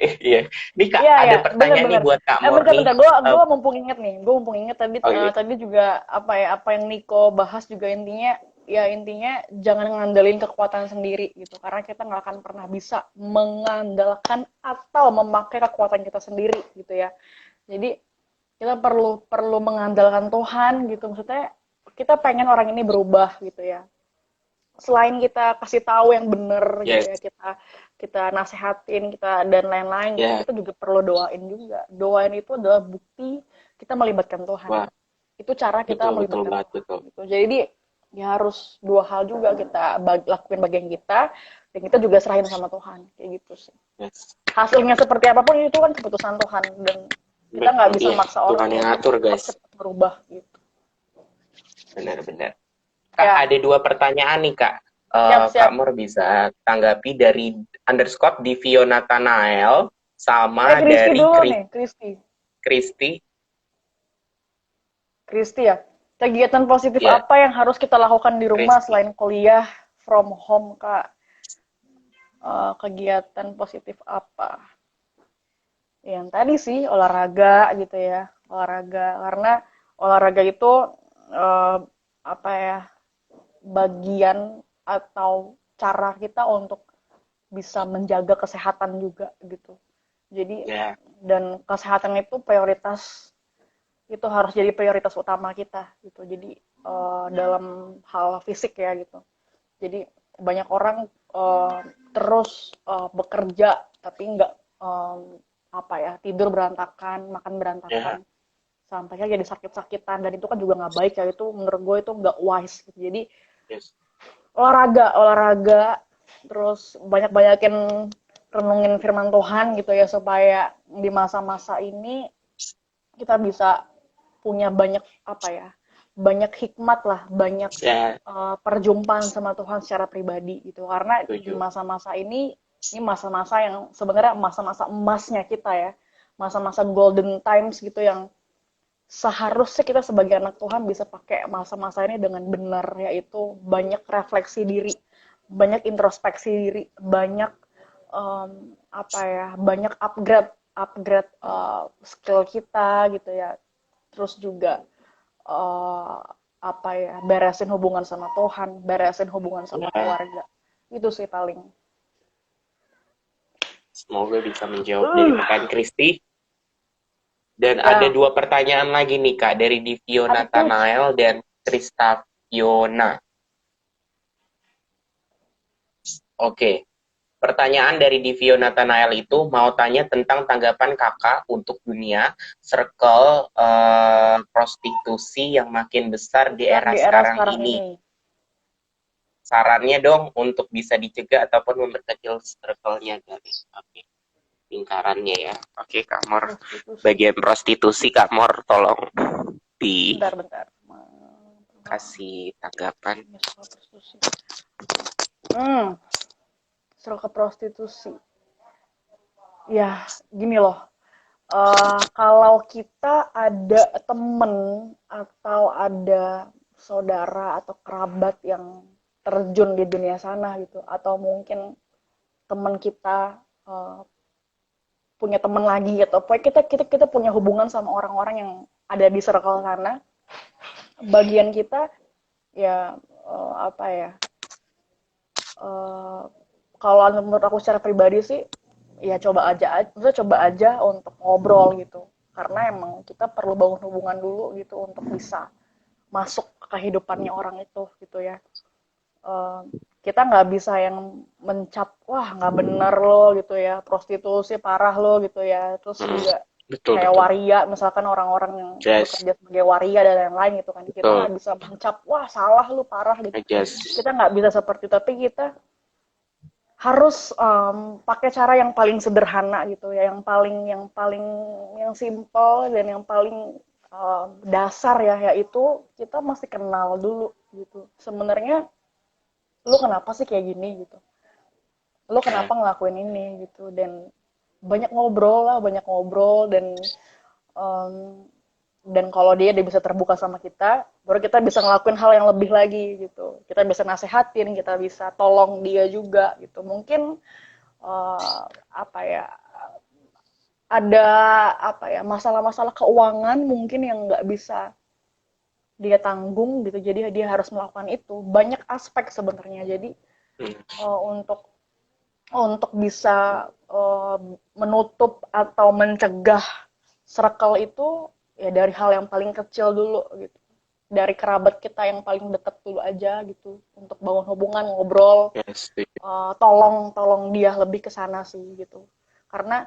iya. Ini Kak, Iya, ada ya, pertanyaan nih benar-benar. buat Kak Mor nih. Bentar-bentar, gue mumpung inget nih, gue mumpung inget tadi Oh iya, tadi juga apa ya, apa yang Niko bahas juga intinya, ya intinya jangan ngandelin kekuatan sendiri gitu, karena kita nggak akan pernah bisa mengandalkan atau memakai kekuatan kita sendiri gitu ya. Jadi kita perlu perlu mengandalkan Tuhan gitu, maksudnya kita pengen orang ini berubah gitu ya. Selain kita kasih tahu yang bener gitu yes, ya, kita kita nasehatin kita dan lain-lain gitu, ya, kita juga perlu doain juga. Doain itu adalah bukti kita melibatkan Tuhan, wah, itu cara kita betul betul melibatkan banget Tuhan betul. gitu. Jadi ya harus dua hal juga, kita lakuin bagian kita dan kita juga serahin sama Tuhan kayak gitu sih. Yes. Hasilnya seperti apapun itu kan keputusan Tuhan, dan kita nggak bisa Iya, maksa Tuhan orang yang untuk ngatur harus guys, cepat berubah gitu. benar-benar. Kak, Ya, ada dua pertanyaan nih Kak. Kak siap-siap. Mor bisa tanggapi dari underscore Divio Nathanael sama Kristi dari dulu nih, Kristi. Kristi. Kristi ya. Kegiatan positif Ya, apa yang harus kita lakukan di rumah Kristi. selain kuliah from home, Kak? Kegiatan positif apa? Yang tadi sih olahraga gitu ya. Olahraga karena olahraga itu eh, apa ya? Bagian atau cara kita untuk bisa menjaga kesehatan juga gitu. Jadi Ya, dan kesehatan itu prioritas, itu harus jadi prioritas utama kita gitu. Jadi dalam hal fisik ya gitu. Jadi banyak orang terus bekerja tapi nggak apa ya, tidur berantakan, makan berantakan, ya, sampai jadi sakit-sakitan, dan itu kan juga nggak baik ya, itu menurut gue itu nggak wise gitu. Jadi yes. olahraga, terus banyak-banyakin renungin firman Tuhan gitu ya, supaya di masa-masa ini kita bisa punya banyak apa ya, banyak hikmat lah, banyak Ya, perjumpaan sama Tuhan secara pribadi gitu, karena di setuju. masa-masa ini masa-masa yang sebenarnya masa-masa emasnya kita ya, masa-masa golden times gitu, yang seharusnya kita sebagai anak Tuhan bisa pakai masa-masa ini dengan benar, yaitu banyak refleksi diri, banyak introspeksi diri, banyak apa ya, banyak upgrade upgrade skill kita gitu ya, terus juga eh, apa ya, beresin hubungan sama Tuhan, beresin hubungan sama Ya, keluarga, itu sih paling. semoga bisa menjawab dari pertanyaan Kristi. Dan ada Ya, dua pertanyaan lagi nih Kak dari Divio apa tuh? Nathanael dan Krista Fiona. Oke, pertanyaan dari Divio Nathanael itu mau tanya tentang tanggapan kakak untuk dunia circle prostitusi yang makin besar di Besar era di era sekarang sekarang ini. ini. Sarannya dong untuk bisa dicegah ataupun memperkecil circle-nya dari lingkarannya ya. Oke, Kak Mor. Prostitusi. Bagian prostitusi Kak Mor tolong Bentar. dikasih tanggapan. Prostitusi. Hmm, Suruh ke prostitusi. Ya, gini loh. Kalau kita ada temen atau ada saudara atau kerabat yang terjun di dunia sana gitu, atau mungkin teman kita punya teman lagi, atau pokoknya kita punya hubungan sama orang-orang yang ada di circle sana, bagian kita ya apa ya, eh, kalau menurut aku secara pribadi sih, ya maksudnya coba aja untuk ngobrol gitu. Karena emang kita perlu bangun hubungan dulu gitu untuk bisa masuk ke kehidupannya orang itu gitu ya. Eh, kita nggak bisa yang mencap, wah nggak bener lo gitu ya, prostitusi parah lo gitu ya, terus juga Betul, kayak betul. waria, misalkan orang-orang yang Yes, bekerja sebagai waria dan lain-lain gitu kan, kita betul. nggak bisa mencap, wah salah lu parah gitu, Yes. kita nggak bisa seperti itu, tapi kita harus pakai cara yang paling sederhana gitu ya, yang simple dan yang paling dasar ya, yaitu kita mesti kenal dulu gitu. Sebenarnya lu kenapa sih kayak gini gitu, lu Ya, kenapa ngelakuin ini gitu, dan banyak ngobrol um, dan kalau dia bisa terbuka sama kita, baru kita bisa ngelakuin hal yang lebih lagi gitu, kita bisa nasehatin, kita bisa tolong dia juga gitu. Mungkin apa ya, ada apa ya, masalah-masalah keuangan mungkin yang nggak bisa dia tanggung gitu, jadi dia harus melakukan itu. Banyak aspek sebenarnya, jadi hmm, untuk bisa menutup atau mencegah circle itu ya dari hal yang paling kecil dulu gitu, dari kerabat kita yang paling dekat dulu aja gitu, untuk bangun hubungan, ngobrol, yes. tolong dia lebih ke sana sih gitu. Karena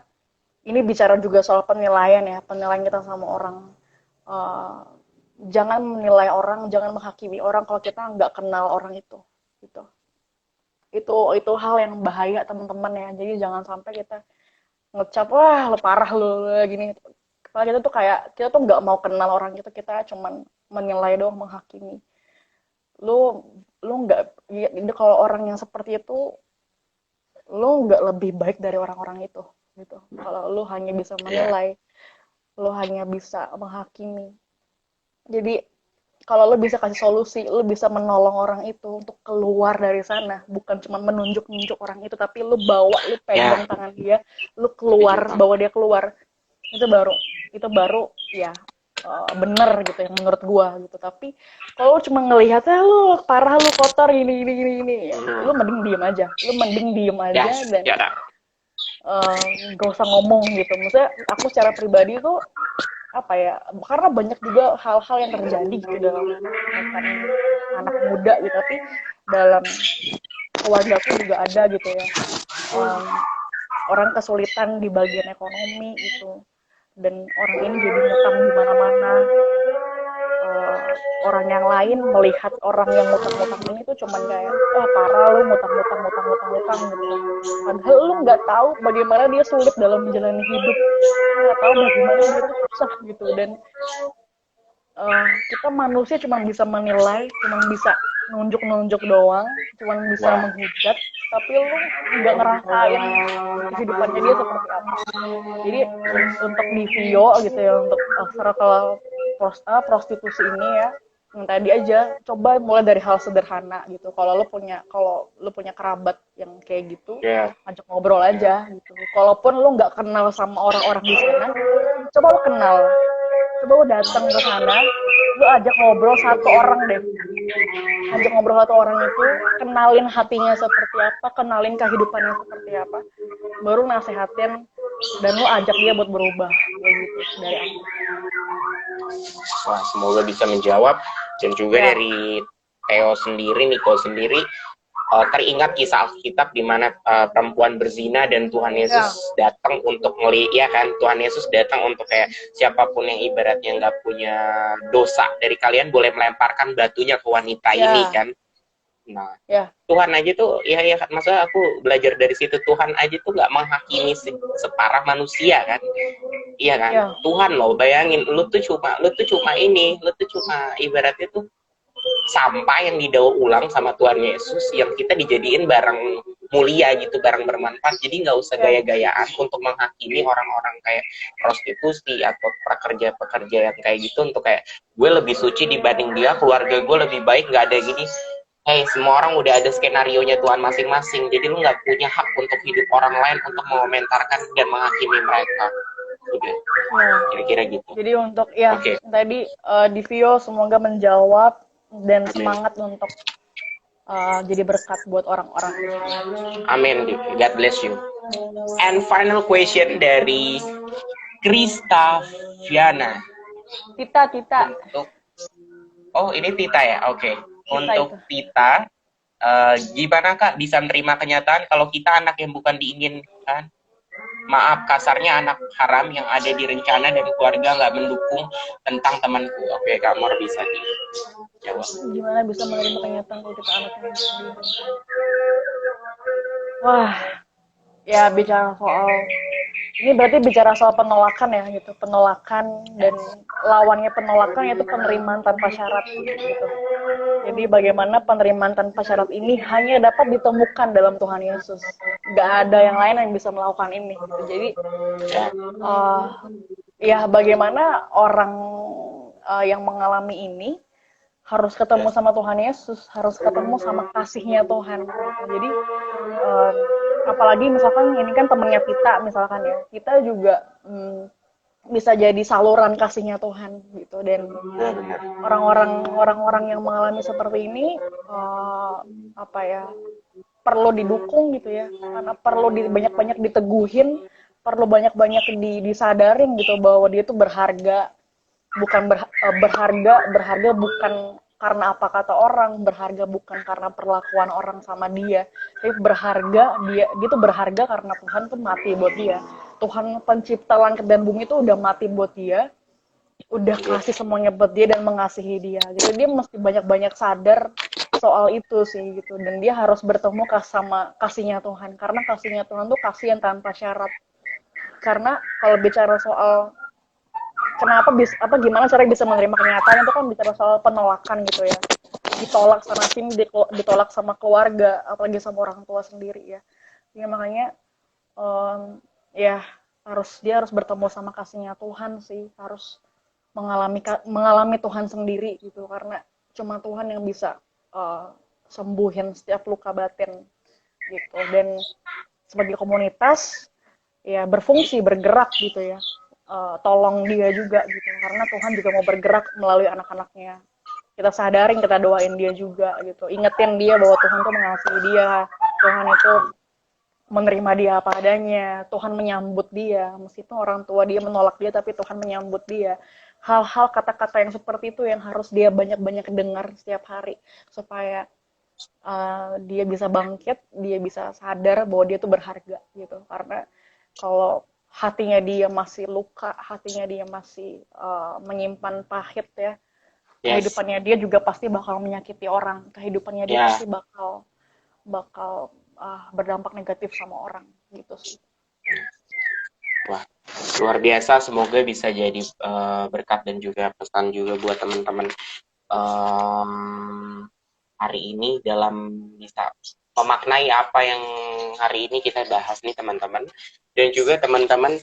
ini bicara juga soal penilaian ya, penilaian kita sama orang. Eh, jangan menilai orang, jangan menghakimi orang kalau kita nggak kenal orang itu gitu. Itu hal yang bahaya teman-teman ya, jadi jangan sampai kita ngecap, wah lo parah lo gini. Kalau kita tuh kayak kita tuh nggak mau kenal orang itu, kita cuman menilai doang, menghakimi. Lu lu nggak, ya, kalau orang yang seperti itu, lu nggak lebih baik dari orang-orang itu gitu. Kalau lu hanya bisa Ya, menilai, lu hanya bisa menghakimi. Jadi kalau lu bisa kasih solusi, lu bisa menolong orang itu untuk keluar dari sana, bukan cuma menunjuk-nunjuk orang itu, tapi lu bawa, lu ya, pegang tangan dia, lu setuju keluar, banget. bawa dia keluar. itu baru itu baru ya, bener gitu yang menurut gua gitu. Tapi kalau lu cuma ngelihat, lu parah, lu kotor, ini ya, Hmm, lu mending diem aja yes, dan ya, gak usah ngomong gitu. Maksudnya aku secara pribadi tuh apa ya, karena banyak juga hal-hal yang terjadi gitu dalam, bukan anak muda gitu, tapi dalam keluarga aku juga ada gitu ya, um, orang kesulitan di bagian ekonomi gitu, dan orang ini jadi ngutang di mana-mana. Orang yang lain melihat orang yang ngutang-ngutang ini tuh cuman kayak, wah parah lu ngutang-ngutang gitu kan, padahal lu nggak tahu bagaimana dia sulit dalam menjalani hidup, lu nggak tahu bagaimana dia tuh susah gitu. Dan kita manusia cuma bisa menilai, cuma bisa nunjuk-nunjuk doang, cuma bisa wah, menghujat, tapi lu nggak ngerasain kehidupannya dia seperti apa. Jadi untuk di Vio gitu ya, untuk circle prostitusi ini ya, yang tadi aja coba mulai dari hal sederhana gitu. Kalau lu punya kerabat yang kayak gitu, ya, ajak ngobrol aja gitu. Kalaupun lu nggak kenal sama orang-orang di sana, coba lu kenal, coba lu datang ke sana, lu ajak ngobrol satu orang deh, ajak ngobrol satu orang itu, kenalin hatinya seperti apa, kenalin kehidupannya seperti apa, baru nasehatin, dan lu ajak dia buat berubah kayak gitu dari aku. wah, semoga bisa menjawab. Dan juga Ya, dari Theo sendiri, Niko sendiri, teringat kisah Alkitab di mana perempuan berzina dan Tuhan Yesus ya, datang untuk ya kan, Tuhan Yesus datang untuk kayak siapapun yang ibaratnya nggak punya dosa dari kalian boleh melemparkan batunya ke wanita ini ya, kan. Nah, ya, Tuhan aja tuh, ya maksudnya aku belajar dari situ, Tuhan aja tuh nggak menghakimi separah manusia kan, iya kan, ya, Tuhan loh, bayangin, lu tuh cuma ibaratnya tuh sampah yang didaur ulang sama Tuhan Yesus, yang kita dijadiin barang mulia gitu, barang bermanfaat. Jadi nggak usah ya, gaya-gayaan untuk menghakimi orang-orang kayak prostitusi atau pekerja-pekerja yang kayak gitu, untuk kayak gue lebih suci dibanding dia, keluarga gue lebih baik, nggak ada gini. Hey, semua orang udah ada skenario nya Tuhan masing-masing, jadi lu nggak punya hak untuk hidup orang lain, untuk mengomentarkan dan menghakimi mereka. Udah, ya. kira-kira gitu. Jadi untuk ya Oke, tadi di Vio semoga menjawab, dan amin. semangat untuk jadi berkat buat orang-orang di sini. Amin. God bless you. And final question dari Krista Viana. Tita. Untuk Oh, ini Tita ya? Oke. Untuk itu. Tita, gimana Kak bisa menerima kenyataan kalau kita anak yang bukan diinginkan? Maaf kasarnya anak haram yang ada di rencana dan keluarga nggak mendukung tentang temanku. Oke, Kak Mor bisa dijawab. Gimana bisa menerima kenyataan kalau kita anak yang bukan diinginkan? Wah, ya bicara soal ini berarti bicara soal penolakan ya gitu, penolakan dan lawannya penolakan yaitu penerimaan tanpa syarat gitu. Jadi bagaimana penerimaan tanpa syarat ini hanya dapat ditemukan dalam Tuhan Yesus. Gak ada yang lain yang bisa melakukan ini gitu. Jadi ya bagaimana orang yang mengalami ini harus ketemu sama Tuhan Yesus, harus ketemu sama kasihnya Tuhan. Gitu. Jadi apalagi misalkan ini kan temennya kita misalkan ya, kita juga bisa jadi saluran kasihnya Tuhan gitu. Dan orang-orang yang mengalami seperti ini apa ya, perlu didukung gitu ya, karena perlu banyak-banyak diteguhin, perlu banyak-banyak disadarin gitu bahwa dia tuh berharga, bukan berharga bukan karena apa kata orang, berharga bukan karena perlakuan orang sama dia, tapi dia tuh berharga karena Tuhan tuh mati buat dia. Tuhan pencipta langit dan bumi itu udah mati buat dia, udah kasih semuanya buat dia dan mengasihi dia. Jadi dia mesti banyak-banyak sadar soal itu sih gitu, dan dia harus bertemu sama kasihnya Tuhan, karena kasihnya Tuhan tuh kasih yang tanpa syarat. Karena kalau bicara soal gimana cara bisa menerima kenyataan, itu kan bicara soal penolakan gitu ya, ditolak sana sini, ditolak sama keluarga, apalagi sama orang tua sendiri ya. Ya makanya ya dia harus bertemu sama kasihnya Tuhan sih, harus mengalami Tuhan sendiri gitu, karena cuma Tuhan yang bisa sembuhin setiap luka batin gitu. Dan sebagai komunitas ya berfungsi, bergerak gitu ya, tolong dia juga gitu, karena Tuhan juga mau bergerak melalui anak-anaknya. Kita sadarin, kita doain dia juga gitu, ingetin dia bahwa Tuhan tuh mengasihi dia, Tuhan itu menerima dia apa adanya, Tuhan menyambut dia, meskipun orang tua dia menolak dia, tapi Tuhan menyambut dia. Hal-hal kata-kata yang seperti itu yang harus dia banyak-banyak dengar setiap hari, supaya dia bisa bangkit, dia bisa sadar bahwa dia tuh berharga gitu. Karena kalau hatinya dia masih luka, hatinya dia masih menyimpan pahit ya, kehidupannya dia juga pasti bakal menyakiti orang, kehidupannya dia pasti bakal berdampak negatif sama orang gitu sih. Wah, luar biasa. Semoga bisa jadi berkat dan juga pesan juga buat teman-teman hari ini dalam bisa memaknai apa yang hari ini kita bahas nih teman-teman. Dan juga teman-teman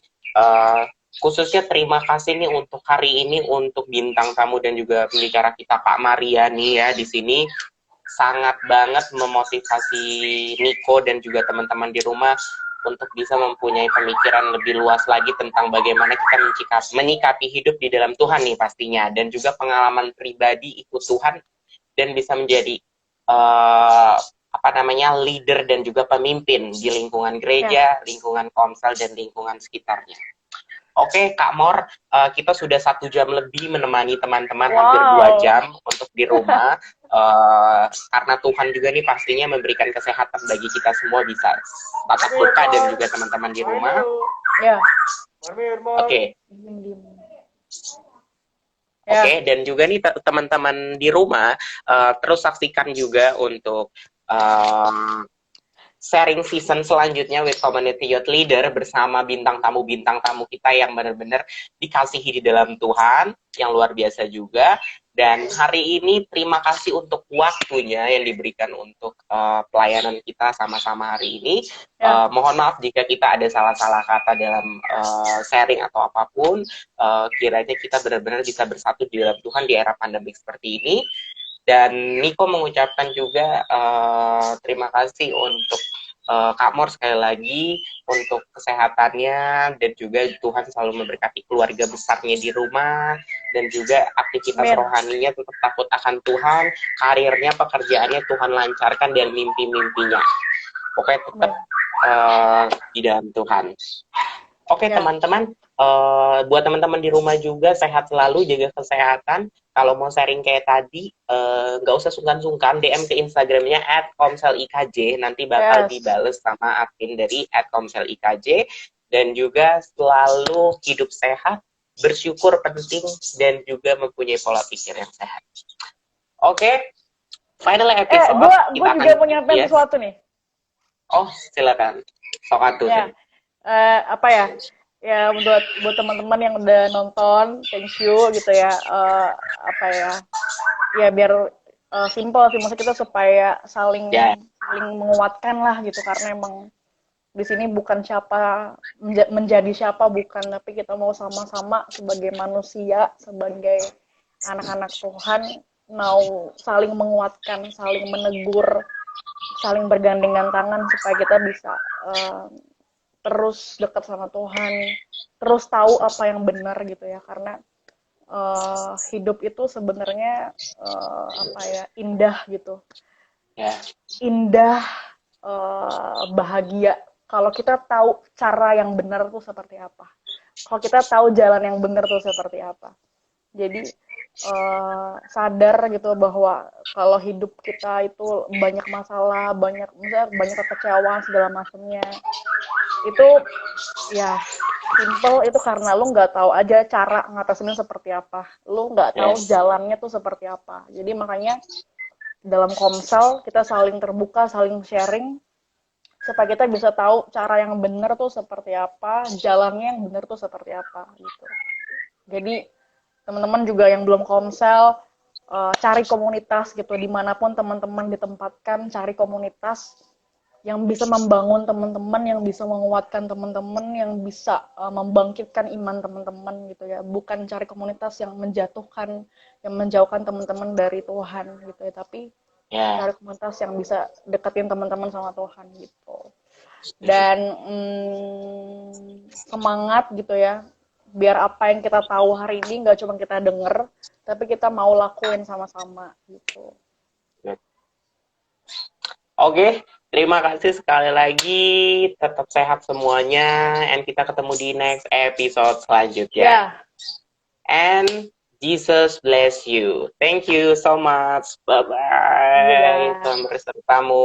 khususnya terima kasih nih untuk hari ini untuk bintang tamu dan juga pembicara kita Kak Mariani ya di sini. Sangat banget memotivasi Niko dan juga teman-teman di rumah untuk bisa mempunyai pemikiran lebih luas lagi tentang bagaimana kita menyikapi hidup di dalam Tuhan nih pastinya, dan juga pengalaman pribadi ikut Tuhan dan bisa menjadi leader dan juga pemimpin di lingkungan gereja, lingkungan komsel dan lingkungan sekitarnya. Oke, Kak Mor, kita sudah 1 jam lebih menemani teman-teman, hampir 2 jam untuk di rumah. Karena Tuhan juga nih pastinya memberikan kesehatan bagi kita semua, bisa tatap muka dan juga teman-teman di rumah. Oke. Oke, dan juga nih teman-teman di rumah, terus saksikan juga untuk sharing season selanjutnya with Community Youth Leader bersama bintang tamu kita yang benar-benar dikasihi di dalam Tuhan, yang luar biasa juga. Dan hari ini terima kasih untuk waktunya yang diberikan untuk pelayanan kita sama-sama hari ini. Mohon maaf jika kita ada salah-salah kata dalam sharing atau apapun. Kiranya kita benar-benar bisa bersatu di dalam Tuhan di era pandemik seperti ini. Dan Niko mengucapkan juga terima kasih untuk Kak Mor sekali lagi untuk kesehatannya, dan juga Tuhan selalu memberkati keluarga besarnya di rumah, dan juga aktivitas Amin. rohaninya tetap takut akan Tuhan, karirnya, pekerjaannya Tuhan lancarkan, dan mimpi-mimpinya. Pokoknya tetap di dalam Tuhan. Oke, Ya. teman-teman, buat teman-teman di rumah juga sehat selalu, jaga kesehatan. Kalau mau sharing kayak tadi, nggak usah sungkan-sungkan, DM ke Instagramnya @komselikj, nanti bakal dibales sama admin dari @komselikj. Dan juga selalu hidup sehat, bersyukur penting, dan juga mempunyai pola pikir yang sehat. Oke, final episode. Gue juga mau nyampein sesuatu nih. Oh, silakan. Sok atuh. Ya. Apa ya? Ya buat teman-teman yang udah nonton, thank you gitu ya. Apa ya? Ya biar simple sih, maksud kita supaya saling menguatkan lah gitu, karena emang di sini bukan siapa menjadi siapa, bukan, tapi kita mau sama-sama sebagai manusia, sebagai anak-anak Tuhan, mau saling menguatkan, saling menegur, saling bergandengan tangan supaya kita bisa terus dekat sama Tuhan, terus tahu apa yang benar gitu ya, karena hidup itu sebenarnya apa ya, indah gitu, indah, bahagia kalau kita tahu cara yang benar tuh seperti apa, kalau kita tahu jalan yang benar tuh seperti apa. Jadi sadar gitu bahwa kalau hidup kita itu banyak masalah, banyak kekecewaan segala macamnya, itu ya simple, itu karena lu nggak tahu aja cara ngatasinnya seperti apa, lu nggak tahu jalannya tuh seperti apa. Jadi makanya dalam Komsel kita saling terbuka, saling sharing supaya kita bisa tahu cara yang benar tuh seperti apa, jalannya yang benar tuh seperti apa gitu. Jadi teman-teman juga yang belum Komsel, cari komunitas gitu, dimanapun teman-teman ditempatkan, cari komunitas yang bisa membangun teman-teman, yang bisa menguatkan teman-teman, yang bisa membangkitkan iman teman-teman gitu ya. Bukan cari komunitas yang menjatuhkan, yang menjauhkan teman-teman dari Tuhan gitu ya, tapi cari komunitas yang bisa deketin teman-teman sama Tuhan gitu. Dan semangat gitu ya, biar apa yang kita tahu hari ini nggak cuma kita denger, tapi kita mau lakuin sama-sama gitu. Oke, terima kasih sekali lagi. Tetap sehat semuanya. And kita ketemu di next episode selanjutnya. And Jesus bless you. Thank you so much. Bye-bye. Tuhan bersertamu.